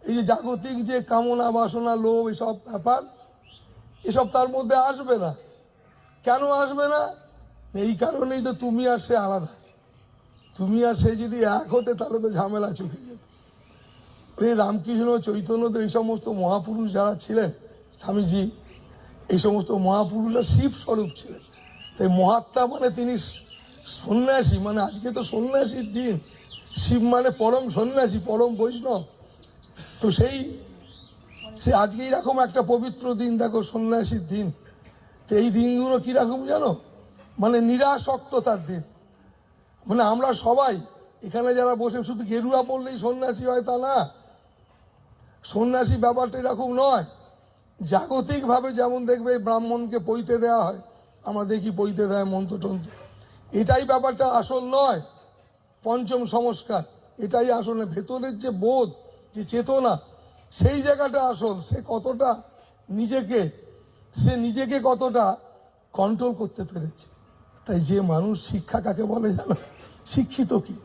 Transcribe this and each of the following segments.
এই যে জাগতিক যে কামনা বাসনা লোভ এসব ব্যাপার, এসব তার মধ্যে আসবে না। কেন আসবে না? এই কারণেই তো তুমি আর সে আলাদা। তুমি আর সে যদি এক হতে তাহলে তো ঝামেলা চুকে যেত। রামকৃষ্ণ চৈতন্যদেব এই সমস্ত মহাপুরুষ যারা ছিলেন, স্বামীজি, এই সমস্ত মহাপুরুষরা শিব স্বরূপ ছিলেন। তাই মহাত্মা মানে তিনি সন্ন্যাসী, মানে আজকে তো সন্ন্যাসীর দিন। শিব মানে পরম সন্ন্যাসী, পরম বৈষ্ণব। তো সে আজকে এইরকম একটা পবিত্র দিন, দেখো সন্ন্যাসীর দিন। তো এই দিনগুলো কীরকম জানো, মানে নিরাসক্ততার দিন। মানে আমরা সবাই এখানে যারা বসে শুধু গেরুয়া পড়লেই সন্ন্যাসী হয় তা না। সন্ন্যাসী ব্যাপারটা এরকম নয়। জাগতিকভাবে যেমন দেখবে ব্রাহ্মণকে পৈতে দেওয়া হয়, আমরা দেখি পৈতে দেয় মন্ত্রতন্ত্র, এটাই ব্যাপারটা আসল নয়। পঞ্চম সংস্কার এটাই আসলে ভেতরের যে বোধ, যে চেতনা, সেই জায়গাটা আসল। সে নিজেকে কতটা কন্ট্রোল করতে পেরেছে। তাই যে মানুষ, শিক্ষা কাকে বলে জানো? শিক্ষিত কি?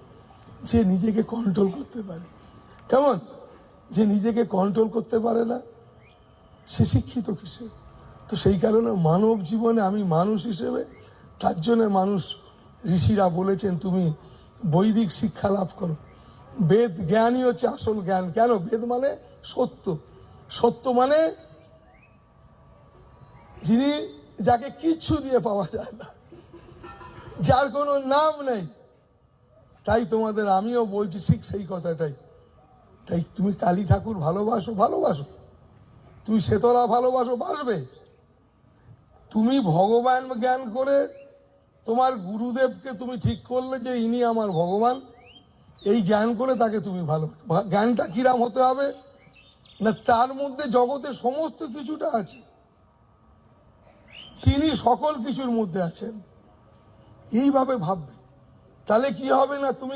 যে নিজেকে কন্ট্রোল করতে পারে। কেমন? যে নিজেকে কন্ট্রোল করতে পারে না, সে শিক্ষিত কিসে? তো সেই কারণে মানব জীবনে আমি মানুষ হিসেবে, তার জন্য মানুষ, ঋষিরা বলেছেন তুমি বৈদিক শিক্ষা লাভ করো। বেদ জ্ঞানই হচ্ছে আসল জ্ঞান। কেন? বেদ মানে সত্য। সত্য মানে যাকে কিচ্ছু দিয়ে পাওয়া যায় না, যার কোনো নাম নেই। তাই তোমাদের আমিও বলছি ঠিক সেই কথাটাই। তাই তুমি কালী ঠাকুর ভালোবাসো, তুমি শেতলা ভালোবাসো, বাসবে। তুমি ভগবান জ্ঞান করে তোমার গুরুদেবকে তুমি ঠিক করলে যে ইনি আমার ভগবান, এই জ্ঞান করে তাকে তুমি ভালো। জ্ঞানটা কিরাম হতে হবে না, তার মধ্যে জগতের সমস্ত কিছুটা আছে, তিনি সকল কিছুর মধ্যে আছেন, এইভাবে ভাববে। তাহলে কি হবে না, তুমি